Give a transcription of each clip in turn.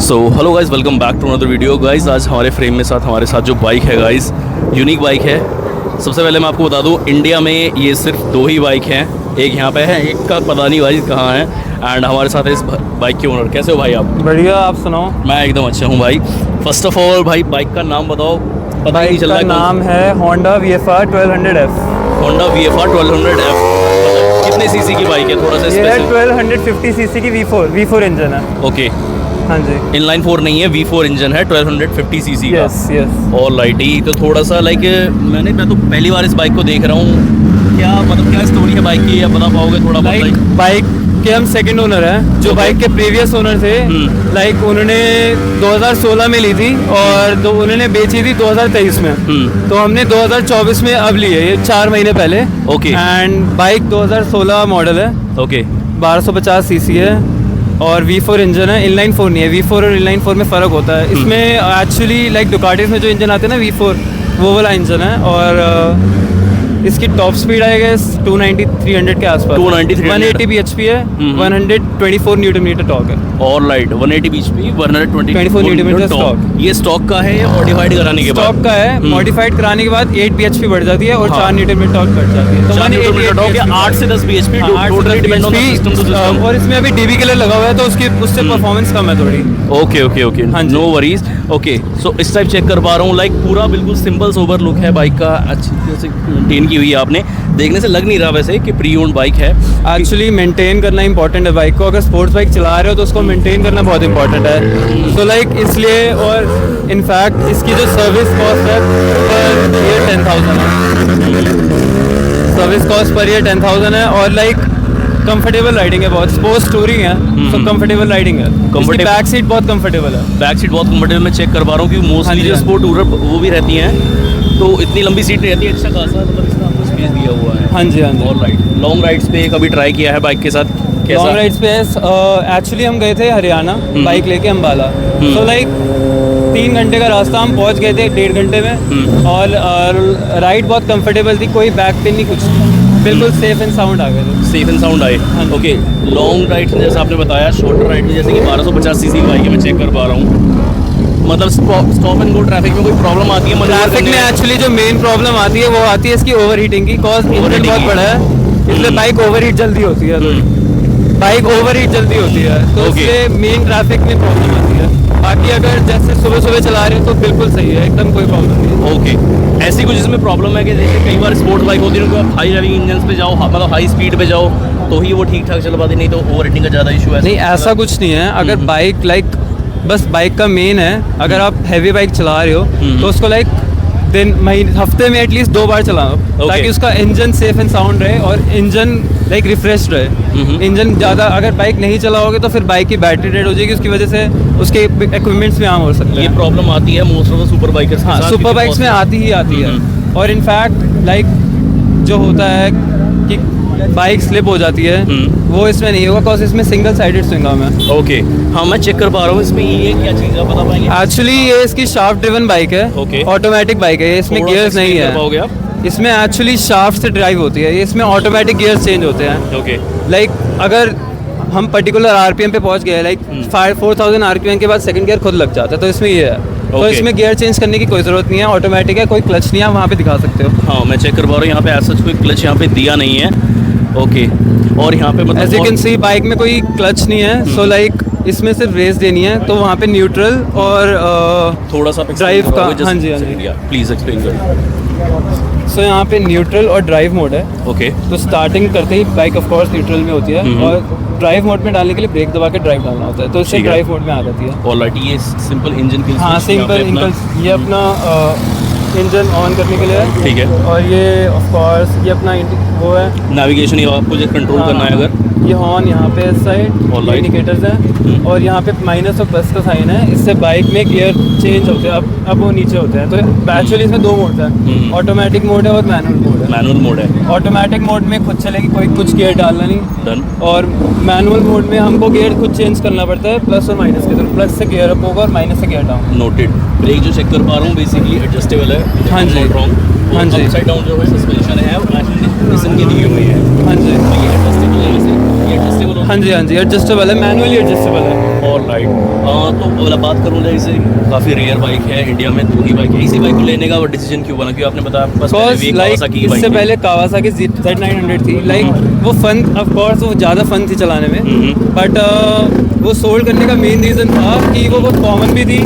So hello guys, welcome back to another video guys. आज हमारे frame में हमारे साथ जो बाइक है गाइस, यूनिक बाइक है। सबसे पहले मैं आपको बता दूं, इंडिया में ये सिर्फ दो ही बाइक हैं, एक यहाँ पे है, एक का पता नहीं भाई कहाँ है। एंड हमारे साथ है इस बाइक के ओनर। कैसे हो भाई आप? बढ़िया, आप सुनाओ। मैं एकदम अच्छा हूँ भाई। फर्स्ट ऑफ ऑल भाई, बाइक का नाम बताओ, पता ही नहीं चल रहा है। नाम है Honda VFR 1200F। Honda VFR 1200F। कितने सीसी की बाइक है? थोड़ा सा ये 1250 सीसी की V4 इंजन है। ओके, हाँ जी। इनलाइन 4 नहीं है, V4 इंजन है 1250 सीसी का। यस। ऑल राइट ही। तो थोड़ा सा लाइक मैं तो पहली बार इस बाइक को देख रहा हूँ। क्या स्टोरी है बाइक की, या बता पाओगे थोड़ा? बाइक के हम सेकंड ओनर हैं। जो बाइक के प्रीवियस ओनर थे, लाइक उन्होंने 2016 में ली थी और उन्होंने बेची थी 2023 में। तो हमने 2024 में अब ली है, ये 4 महीने पहले। ओके। एंड बाइक 2016 मॉडल है। ओके। 1250 सीसी है और V4 इंजन है, इनलाइन 4 नहीं है। V4 और इनलाइन 4 में फ़र्क होता है। इसमें एक्चुअली लाइक डुकाटीज में जो इंजन आते हैं ना V4, वो वाला इंजन है। और इसकी टॉप स्पीड आएगा 290 300 के आसपास। 180 bhp है, 124 न्यूटन मीटर टॉर्क है। All right, 180 bhp, 124 newton meter torque. ये स्टॉक का है या मॉडिफाइड कराने के बाद? स्टॉक का है, मॉडिफाइड कराने के बाद 8 bhp बढ़ जाती है और 4 न्यूटन मीटर टॉर्क बढ़ जाती है। तो 8 से 10 bhp totally depend on system to system. और इसमें अभी DB किलर लगा हुआ है, तो उससे परफॉर्मेंस कम है थोड़ी। Okay, no worries. Okay, so इस टाइप चेक कर पा रहा हूँ, लाइक पूरा बिल्कुल सिंपल सोबर लुक है बाइक का। अच्छी तरह से मेंटेन की हुई है आपने, देखने से लग नहीं रहा वैसे कि प्री ओन्ड बाइक है। एक्चुअली मेंटेन करना इंपॉर्टेंट है बाइक को। अगर स्पोर्ट्स बाइक चला रहे हो तो उसको मेंटेन करना बहुत इंपॉर्टेंट है। तो लाइक इसलिए, और इनफैक्ट इसकी जो सर्विस कॉस्ट है पर ईयर 10,000 है। सर्विस कॉस्ट पर ईयर 10,000 है। और लाइक कंफर्टेबल राइडिंग है, बहुत स्पोर्ट्स टूरिंग है, तो कंफर्टेबल राइडिंग है। इसकी बैक सीट बहुत कंफर्टेबल है। बैक सीट बहुत कंफर्टेबल मैं चेक कर पा रहा हूँ, क्योंकि मोस्टली जो स्पोर्ट टूरर वो भी रहती हैं, तो इतनी लंबी सीट नहीं रहती है। अच्छा खासा मतलब इसमें आपको स्पेस दिया हुआ है। हाँ जी। All right. लॉन्ग राइड्स पे कभी ट्राई किया है बाइक के साथ? लॉन्ग राइड्स पे एक्चुअली हम गए थे हरियाणा बाइक लेके अम्बाला। तो लाइक 3 घंटे का रास्ता हम पहुंच गए थे 1.5 घंटे में। और राइड बहुत कंफर्टेबल थी, कोई बैक पेन नहीं, कुछ बिल्कुल सेफ एंड साउंड आ गए थे। सेफ एंड साउंड आए। ओके, लॉन्ग राइड जैसे आपने बताया, शॉर्टर राइड में जैसे कि 1250 सीसी की बाइक है, मैं चेक कर पा रहा हूँ। मतलब स्टॉप एंड गो ट्रैफिक में कोई प्रॉब्लम आती है? ट्रैफिक में एक्चुअली जो मेन प्रॉब्लम आती है वो आती है इसकी ओवर हीटिंग की। कॉज इंजन बहुत बड़ा है, इसलिए बाइक ओवर हीट जल्दी होती है। बाइक ओवर हीट जल्दी होती है, तो इसलिए मेन ट्रैफिक में प्रॉब्लम आती है। बाकी अगर जैसे सुबह चला रहे हो तो बिल्कुल सही है, एकदम कोई प्रॉब्लम नहीं। ओके, ऐसी कुछ इसमें प्रॉब्लम है कि जैसे कई बार स्पोर्ट्स बाइक होती है तो आप हाई रनिंग इंजन पे जाओ, मतलब हाई स्पीड पे जाओ, तो ही वो ठीक ठाक चल पाती, नहीं तो ओवर हीटिंग का ज़्यादा इशू है? नहीं, ऐसा कुछ नहीं है। अगर बाइक लाइक बस बाइक का मेन है, अगर आप हैवी बाइक चला रहे हो तो उसको लाइक हफ्ते में एटलीस्ट 2 बार चलाओ, ताकि उसका इंजन सेफ एंड साउंड रहे और इंजन लाइक रिफ्रेश रहे। इंजन ज़्यादा अगर बाइक नहीं चलाओगे तो फिर बाइक की बैटरी डेड हो जाएगी, उसकी वजह से उसके इक्विपमेंट्स में हार्म हो सकते हैं। ये प्रॉब्लम आती है most of the super bikers. हाँ, सुपर बाइक्स में आती है। और इनफैक्ट लाइक जो होता है कि बाइक स्लिप हो जाती है, वो इसमें नहीं होगा, बिकॉज इसमें सिंगल साइडेड स्विंग आर्म है। ओके, हाँ मैं चेक कर पा रहा हूँ। इसमें ये क्या चीज़ है, बता पाएंगे? एक्चुअली ये इसकी शाफ्ट ड्रिवन बाइक है। ओके। ऑटोमेटिक बाइक है, इसमें गियर्स नहीं है। पाओगे आप? इसमें एक्चुअली शाफ्ट से ड्राइव होती है, इसमें ऑटोमेटिक गियर्स चेंज होते हैं। ओके। लाइक अगर हम पर्टिकुलर RPM पे पहुंच गए, लाइक 4000 RPM के बाद सेकंड गियर खुद लग जाता है, तो इसमें ये है। तो इसमें गियर चेंज करने की कोई ज़रूरत नहीं है, ऑटोमेटिक है, कोई क्लच नहीं है। वहाँ पे दिखा सकते हो। हाँ मैं चेक कर पा रहा हूँ, यहाँ पे ऐसा कोई क्लच यहाँ पे दिया नहीं है। ओके, और यहाँ पे मतलब as you can see bike में कोई क्लच नहीं है। सो लाइक इसमें सिर्फ रेस देनी है, तो वहाँ पे न्यूट्रल और थोड़ा सा ड्राइव का। हाँ जी। प्लीज़ एक्सप्लेन करें। सो यहाँ पे न्यूट्रल और ड्राइव मोड है। ओके। तो स्टार्टिंग करते ही बाइक ऑफ कोर्स न्यूट्रल में होती है, और ड्राइव मोड में डालने के लिए ब्रेक दबा के ड्राइव डालना होता है, तो इससे ड्राइव मोड में आ जाती है। ऑलराइट, ये सिंपल इंजन के लिए। हाँ, सिंपल ये अपना इंजन ऑन करने के लिए है। ठीक है। और ये ऑफ कोर्स ये अपना वो है नेविगेशन, ये आपको जो कंट्रोल करना है अगर ये हॉर्न यहाँ पे इस साइड इंडिकेटर्स हैं, और यहाँ पे माइनस और प्लस का साइन है। इससे बाइक में गियर चेंज होते हैं, अब वो नीचे होते हैं। तो एक्चुअली इसमें 2 मोड है, ऑटोमेटिक मोड है और मैनुअल मोड है। मैनुअल मोड है। ऑटोमेटिक मोड में खुद चलेगी, कोई कुछ गियर डालना नहीं। डन। और मैनुअल मोड में हमको गियर खुद चेंज करना पड़ता है, प्लस और माइनस के तरफ। प्लस से गियर अप होगा और माइनस से गियर डाउन। नोटेड। ब्रेक जो चेक कर पा रहा हूँ बेसिकली एडजस्टेबल है। हाँ जी। हाँ जी। अपसाइड डाउन जो है सस्पेंशन है वो नेशन की दी हुई है। हाँ जी। ये एडजस्टेबल है, हाँ जी एडजस्टेबल है, मैनुअली एडजस्टेबल है। और राइट। तो अगर बात करूँ जैसे काफ़ी रेयर बाइक है इंडिया में, 2 ही बाइक है, इसी बाइक को लेने का वो डिसीजन क्यों बना? क्योंकि आपने बताया आपके पास पहले भी एक लाइक Kawasaki की बाइक इससे थी। पहले कावासाकी Z900 थी, लाइक वो फन ऑफ कोर्स वो ज़्यादा फन थी चलाने में, बट वो सोल्ड करने का मेन रीज़न था कि वो बहुत कॉमन भी थी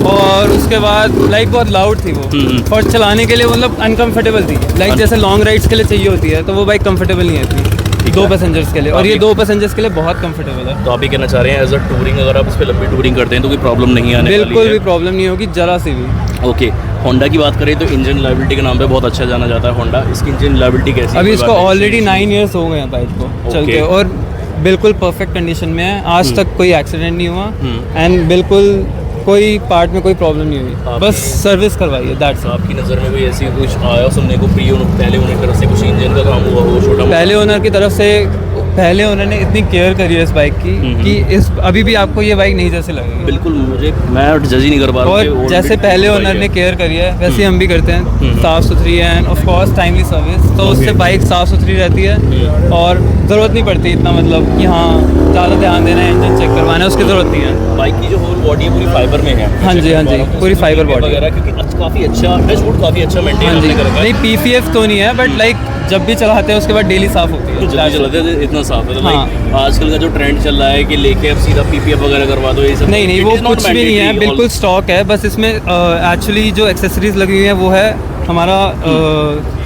और उसके बाद लाइक बहुत लाउड थी वो, और चलाने के लिए मतलब अनकंफर्टेबल थी, लाइक जैसे लॉन्ग राइड्स के लिए चाहिए होती है, तो वो बाइक कंफर्टेबल नहीं है इतनी 2 पैसेंजर्स के लिए, और ये 2 पैसेंजर्स के लिए बहुत कंफर्टेबल है। तो आप ये कहना चाह रहे हैं एज अ टूरिंग अगर आप इस पर लंबी टूरिंग करते हैं तो कोई प्रॉब्लम नहीं आने वाली है? बिल्कुल भी प्रॉब्लम नहीं होगी, जरा सी भी। ओके, होंडा की बात करें तो इंजन लाइबिलिटी के नाम पे बहुत अच्छा जाना जाता है होंडा। इसकी इंजन लाइबिलिटी कैसी है? अभी कोई इसको बात है? ऑलरेडी 9 इयर्स हो गए हैं बाइक को चलते, और बिल्कुल परफेक्ट कंडीशन में है, आज तक कोई एक्सीडेंट नहीं हुआ, एंड बिल्कुल कोई पार्ट में कोई प्रॉब्लम नहीं हुई, बस सर्विस करवाई है, दैट्स। आपकी नज़र में कोई ऐसी कुछ आया सुनने को पहले ओनर की तरफ से कुछ इंजन का काम हुआ हो छोटा? पहले ओनर की तरफ से पहले ओनर ने इतनी केयर करी है इस बाइक की कि इस अभी भी आपको ये बाइक नहीं जैसे लगेगी। बिल्कुल, मैं जज ही नहीं कर पा रहा हूँ और कि जैसे पहले ओनर ने केयर करी है वैसे हम भी करते हैं, साफ़ सुथरी है, end of course timely service, तो उससे बाइक साफ़ सुथरी रहती है और ज़रूरत नहीं पड़ती इतना, मतलब कि हाँ ज़्यादा ध्यान देना है, इंजन चेक करवाना है, उसकी ज़रूरत नहीं है। बाइक की जो होल बॉडी है पूरी फाइबर में है? हाँ जी, हाँ जी, पूरी फाइबर बॉडी वगैरह, क्योंकि काफ़ी अच्छा डैशबोर्ड काफ़ी अच्छा मेंटेन हाँ जी। कर रखा है। नहीं PPF तो नहीं है, बट लाइक जब भी चलाते हैं उसके बाद डेली साफ़ होती है, जल्दी चलाते हैं इतना साफ है तो हाँ। लाइक आजकल का जो ट्रेंड चल रहा है कि लेके अब सीधा पीपीएफ वगैरह करवा दो, ये सब नहीं नहीं, it वो is not कुछ भी नहीं है, mandatory। बिल्कुल स्टॉक है, बस इसमें एक्चुअली जो एक्सेसरीज लगी हुई है वो है हमारा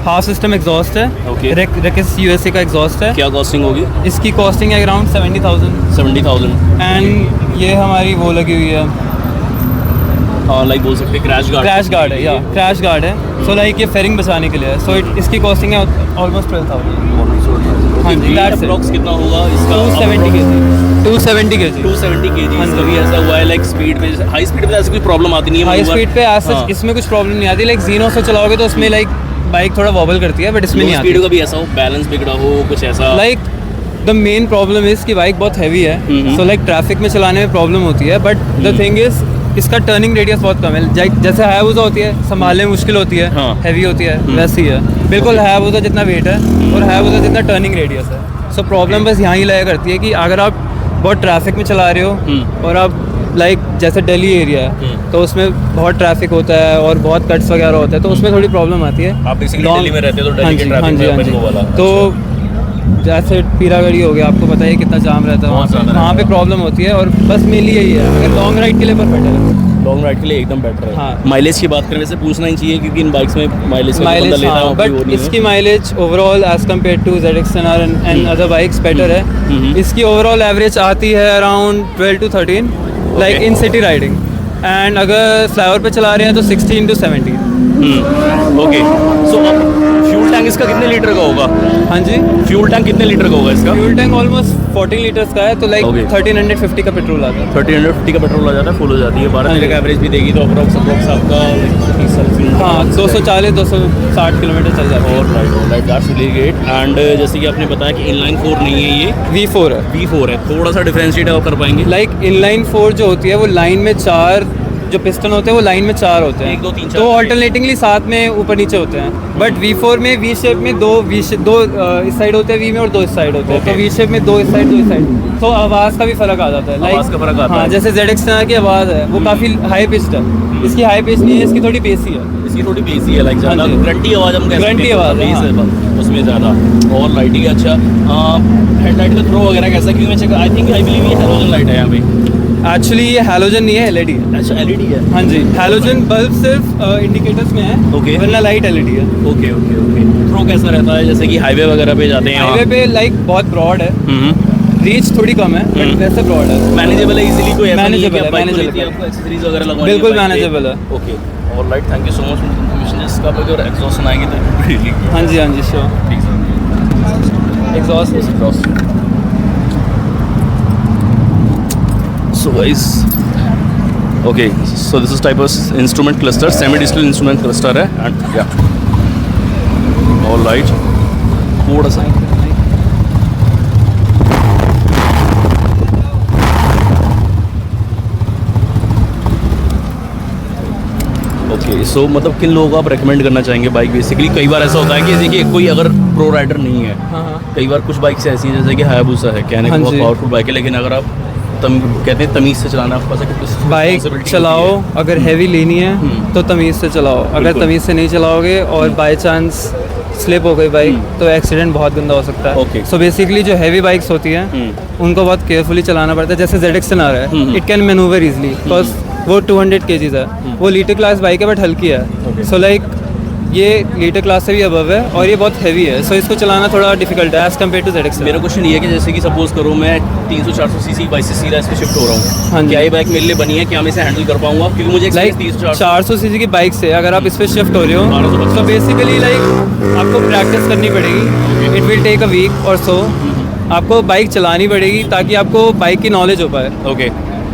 हाफ सिस्टम एग्जॉस्ट है, Okay। रेकिस USA का एग्जॉस्ट है, क्या कॉस्टिंग होगी? इसकी कॉस्टिंग है अराउंड 70,000, 70,000। एंड ये हमारी वो लगी हुई है, लाइक बोल सकते हैं क्रैश गार्ड है, या क्रैश गार्ड है, सो लाइक ये फेरिंग बचाने के लिए है, सो इसकी कॉस्टिंग है ऑलमोस्ट 12,000। हाँ जी, that's it। अप्रॉक्स कितना होगा इसका? 270 kg 270 kg 270 kg। हाँ जी। कभी ऐसा हुआ है लाइक स्पीड पे, हाई स्पीड पे ऐसी कोई प्रॉब्लम आती नहीं है? हाई मतलब स्पीड पे आज हाँ। इसमें कुछ प्रॉब्लम नहीं आती, लाइक जीनो से चलाओगे तो उसमें लाइक बाइक थोड़ा वॉबल करती है, बट इसमें नहीं स्पीड आती। का भी ऐसा हो, बैलेंस बिगड़ा हो कुछ ऐसा? Like the main problem is कि बाइक बहुत हैवी है, सो लाइक ट्रैफिक में चलाने में प्रॉब्लम होती है, बट द थिंग इज इसका टर्निंग रेडियस बहुत कम है, जैसे हायाबुसा होती है संभालने में मुश्किल होती है, हाँ। हैवी होती है, वैसी है बिल्कुल हायाबुसा जितना वेट है और हायाबुसा जितना टर्निंग रेडियस है। सो प्रॉब्लम बस यहाँ ही लगा करती है कि अगर आप बहुत ट्रैफिक में चला रहे हो और आप लाइक जैसे दिल्ली एरिया है तो उसमें बहुत ट्रैफिक होता है और बहुत कट्स वगैरह होता है, तो उसमें थोड़ी प्रॉब्लम आती है। आप बेसिकली Long- दिल्ली में रहते हो तो हाँ दिल्ली जी, के हाँ ट्रैफिक जी, में हाँ अपन जी। को वाला। तो जैसे पीरागढ़ी हो गया, आपको पता है कितना जाम रहता है बहुत ज़्यादा वहाँ पे प्रॉब्लम होती है, और बस मेनली यही है, अगर लॉन्ग राइड के लिए परफेक्ट है। लॉन्ग राइड के लिए एकदम बेटर है। हाँ। माइलेज की बात करें वैसे पूछना ही चाहिए क्योंकि इन बाइक्स में माइलेज का बंदा माइलेज लेता है हाँ, कोई वो बट नहीं है। इसकी mileage overall as compare to ZX-10R and other bikes better है। इसकी ओवरऑल एवरेज आती है around 12 to 13 like in city riding, and अगर फ्लाईओवर पे चला रहे हैं तो 16 to 17। ओके, सो अब फ्यूल टैंक इसका कितने लीटर का होगा? हाँ जी, फ्यूल टैंक कितने लीटर का होगा इसका? फ्यूल टैंक ऑलमोस्ट 14 लीटर्स का है, तो लाइक Okay। 1350 का पेट्रोल आता है। 1350 का पेट्रोल आ जाता है, फुल हो जाती है। 12 लीटर का एवरेज भी देगी तो अप्रॉक्स आपका 30 हाँ 240-260 किलोमीटर चल जाता है। और right that's really great. And जैसे कि आपने बताया कि इनलाइन 4 नहीं है, ये V4 है। V4 है, थोड़ा सा डिफरेंशिएट आप कर पाएंगे? लाइक इनलाइन 4 जो होती है वो लाइन में 4 जो पिस्टन होते हैं वो लाइन में 4 होते हैं, 1, 2, 3, 4 तो ऑल्टरनेटिंगली साथ में ऊपर नीचे होते हैं, बट V4 में V शेप में दो इस साइड होते हैं V में और 2 इस साइड होते हैं, तो V शेप में 2 इस साइड 2 इस साइड, तो आवाज़ का भी फर्क आ जाता है। आवाज़ का फर्क आता हाँ, है। जैसे ZX-10R की आवाज़ है वो काफ़ी हाई पिच्ड है, इसकी हाई पिच नहीं है, इसकी थोड़ी बेसी है। इसकी थोड़ी बेसी है, लाइक ज़्यादा हाँ जी। ग्रंटी आवाज़ हम कहते हैं, ग्रंटी आवाज़ है, बेस हाँ। है उसमें ज़्यादा। और लाइटिंग अच्छा, हेडलाइट का थ्रो वगैरह कैसा? क्योंकि मैं चेक आई बिलीव ये हेलोजन लाइट है यहाँ पे। एक्चुअली ये हैलोजन नहीं है, LED है। अच्छा, LED है। हाँ जी, हैलोजन बल्ब सिर्फ इंडिकेटर्स में है, Okay। वरना लाइट LED है। Okay okay okay. थ्रो कैसा रहता है जैसे कि हाईवे वगैरह पे जाते हैं? हाईवे पे लाइक बहुत ब्रॉड है, रीच थोड़ी कम है, बट वैसे ब्रॉड है। मैनेजेबल है इजीली, कोई ऐसा नहीं है कि Manageable आप है, बाइक को manageable लेती है है। आपको एक्सेसरीज वगैरह लगवानी बिल्कुल है बाइक पे। manageable है। ओके, और right, thank you so much for information. इसका पे अगर एग्जॉस्ट सुनाएंगे तो really good। हाँ जी श्योर। ठीक sir, exhaust So guys, okay, so this is type of instrument cluster, semi-digital instrument cluster है, and yeah, all right, थोड़ा सा ओके। सो मतलब किन लोगों को आप रेकमेंड करना चाहेंगे बाइक? बेसिकली कई बार ऐसा होता है कि देखिए कोई अगर प्रो राइडर नहीं है, हाँ हाँ कई बार कुछ बाइक्स ऐसी हैं जैसे कि हायाबुसा है, कहने हाँ को बहुत जी। पावरफुल बाइक है, लेकिन अगर आप कहते हैं तमीज़ से चलाना, आपके पास एक बाइक responsibility चलाओ, होती है। अगर हैवी लेनी है तो तमीज़ से चलाओ, अगर बिल्कुल। तमीज़ से नहीं चलाओगे और बाय चांस स्लिप हो गई बाइक तो एक्सीडेंट बहुत गंदा हो सकता है। Okay। सो बेसिकली जो हैवी बाइक्स होती हैं उनको बहुत केयरफुली चलाना पड़ता है। जैसे ZX आ रहा है, it can manoeuvre easily because वो 200 kgs है, वो लीटर क्लास बाइक है बट हल्की है। सो लाइक ये लीटर क्लास से भी अबव है और ये बहुत हैवी है, सो इसको चलाना थोड़ा डिफिकल्ट है एज़ कम्पेयर टू ZX। मेरा क्वेश्चन ये है कि जैसे कि सपोज करो मैं 300-400 सीसी बाइक से सीधा इस पे शिफ्ट हो रहा हूँ, हाँ जी। क्या ये बाइक मेरे लिए बनी है, क्या मैं इसे हैंडल कर पाऊंगा? क्योंकि मुझे लाइक 300-400 400 सीसी की बाइक से अगर आप इस पे शिफ्ट हो रहे हो 1250 तो बेसिकली लाइक आपको प्रैक्टिस करनी पड़ेगी। It will take a week or so आपको बाइक चलानी पड़ेगी ताकि आपको बाइक की नॉलेज हो पाए, ओके,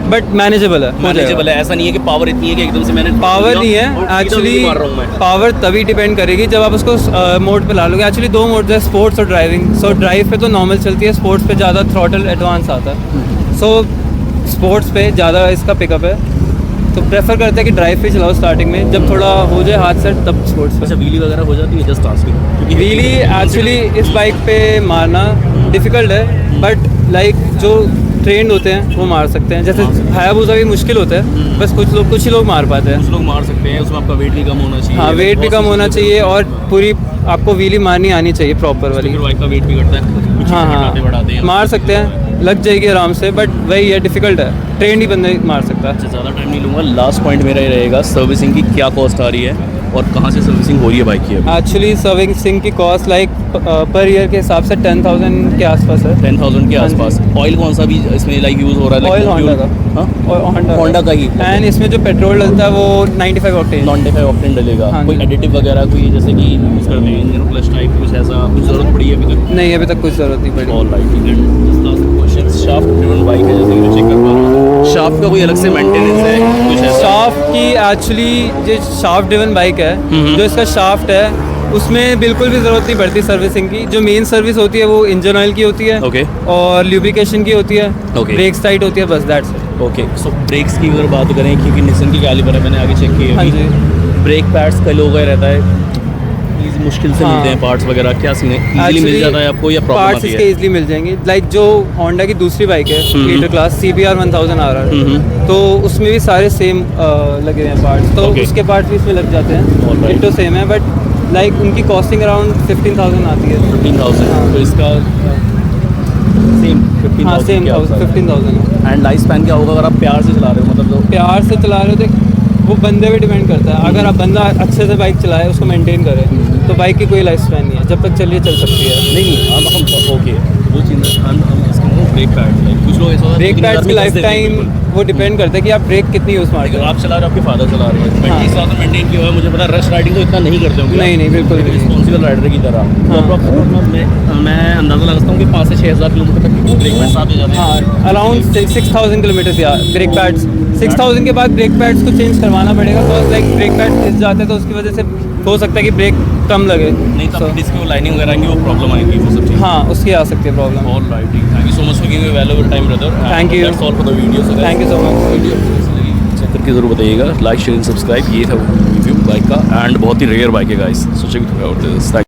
बट मैनेजेबल है, हो जाएगा। मैनेजेबल है, ऐसा नहीं है कि पावर इतनी है कि एकदम से मैंने पावर नहीं है और सीधा एक्चुअली, नहीं मार रहा हूँ मैं। पावर तभी डिपेंड करेगी जब आप उसको मोड पे ला लोगे। एक्चुअली दो मोड है, स्पोर्ट्स और ड्राइविंग। सो ड्राइव पे तो नॉर्मल चलती है, स्पोर्ट्स पे ज़्यादा थ्रॉटल एडवांस आता है। सो स्पोर्ट्स पे ज़्यादा इसका पिकअप है, तो प्रेफर करते हैं कि ड्राइव पे चलाओ स्टार्टिंग में, जब थोड़ा हो जाए हाथ सेट तब स्पोर्ट्स पे। अच्छा, व्हीली वगैरह हो जाती है जस्ट आस्किंग, क्योंकि व्हीली एक्चुअली इस बाइक पे मारना डिफ़िकल्ट है, बट लाइक जो ट्रेंड होते हैं वो मार सकते हैं। जैसे हायाबुसा भी मुश्किल होता है, बस कुछ ही लोग मार पाते हैं। कुछ लोग मार सकते हैं, उसमें आपका वेट भी कम होना चाहिए। हाँ, वेट भी बहुत कम सी होना चीज़ें चाहिए और पूरी आपको व्हीली मारनी आनी चाहिए प्रॉपर तो वाली। फिर बाइक का वेट भी घटता है, कुछ हाँ चीज़ें बढ़ाते हैं। हाँ, मार सकते हैं, लग जाएगी आराम से, बट वही है डिफ़िकल्ट है, ट्रेंड ही बंदा मार सकता है। अच्छा, ज़्यादा टाइम नहीं लूँगा, लास्ट पॉइंट मेरा ये रहेगा, सर्विसिंग की क्या कॉस्ट आ रही है और कहाँ से सर्विसिंग हो रही है बाइक की अभी? एक्चुअली सर्विसिंग की कॉस्ट लाइक पर ईयर के हिसाब से 10,000 के आसपास है। 10,000 के हाँ जी। आसपास। ऑयल कौन सा भी इसमें लाइक यूज़ हो रहा है? ऑयल होंडा का, हाँ, और होंडा का ही। एंड इसमें जो पेट्रोल डलता है वो 95 ऑक्टेन। 95 ऑक्टेन डलेगा। हाँ कोई जी। एडिटिव वगैरह कोई जैसे कि यूज़ करते हैं इंजन प्लस टाइप, कुछ ऐसा कुछ ज़रूरत पड़ी है अभी तक? नहीं, अभी तक कुछ ज़रूरत नहीं पड़ी। ऑल राइट, ठीक है। क्वेश्चन, शाफ्ट ड्रिवन बाइक है जैसे कि चेक कर पा रहा हूँ, शाफ्ट का कोई अलग से मेंटेनेंस है कुछ ऐसा? शाफ्ट की एक्चुअली जो शाफ्ट ड्रिवन बाइक है, जो इसका शाफ्ट है उसमें बिल्कुल भी ज़रूरत नहीं पड़ती सर्विसिंग की। जो मेन सर्विस होती है वो इंजन ऑयल की होती है ओके और ल्यूब्रिकेशन की होती है, Okay। ब्रेक्स टाइट होती है, बस that's it. Okay. So brakes की अगर बात करें, क्योंकि निसन की कैलिपर है, मैंने आगे चेक किया हाँ अभी। जी। ब्रेक पैड्स का लोगो रहता है, Easy मुश्किल से हाँ। मिलते हैं पार्ट्स वगैरह, क्या सीन है? इजीली मिल जाता है आपको या प्रॉब्लम पार्ट्स आती इसके है? इजीली मिल जाएंगे। लाइक जो होंडा की दूसरी बाइक है लीटर क्लास CBR 1000 आ रहा है, तो उसमें भी सारे सेम लगे हुए हैं पार्ट्स, तो Okay। उसके पार्ट्स भी इसमें लग जाते हैं, Alright। इट तो सेम है, बट लाइक उनकी कॉस्टिंग अराउंड 15,000 आती है। 15,000। हाँ। तो इसका सेम हाँ, 15,000 सेम के आसपास। 15,000 है। एंड लाइफ स्पैन क्या होगा अगर आप प्यार से चला रहे हो, मतलब तो? प्यार से चला रहे हो तो वो बंदे पे डिपेंड करता है। अगर आप बंदा अच्छे से बाइक चलाए, उसको मेंटेन करे, तो बाइक की कोई लाइफ स्पैन नहीं है, जब तक चलिए चल सकती है। नहीं हम ओके, वो चीज़ हम इसका ब्रेक पैड, कुछ लोग ऐसा होता है ब्रेक 3,000 पैड्स की में लाइफ 10 देते हैं टाइम बिल्कुल। वो डिपेंड करता है कि आप ब्रेक कितनी यूज़ मारते लेकिन हो। आप चला रहे हो, आपके फादर चला रहे हैं, हाँ। 35,000 मेंटेन किया हुआ है, मुझे पता है रश राइडिंग तो इतना नहीं करते होंगे। नहीं, नहीं, बिल्कुल भी नहीं। रिस्पॉन्सिबल राइडर की तरह। तो हाँ। अप्रॉक्स मैं अंदाज़ा लगा सकता हूँ कि 5 से 6,000 किलोमीटर तक ब्रेक पैड साथ हो जाते हैं। हाँ, अराउंड 6,000 किलोमीटर या ब्रेक पैड्स। 6,000 के बाद ब्रेक पैड्स को चेंज करवाना पड़ेगा, तो लाइक ब्रेक पैड घिस जाते हैं तो उसकी वजह से हो सकता है कि ब्रेक कम लगे। नहीं तो So, डिस्क में लाइनिंग वगैरह आएंगी, वो प्रॉब्लम आएगी, वो सब चीज़। हाँ, उसकी आ सकती है problem. All right, thank you so much for giving valuable time brother. Thank you। That's all for the video. Thank you so much. Video check करके ज़रूर बताइएगा, लाइक शेयर सब्सक्राइब। ये था वो रिव्यू बाइक का, एंड बहुत ही rare bike है guys, so check it out.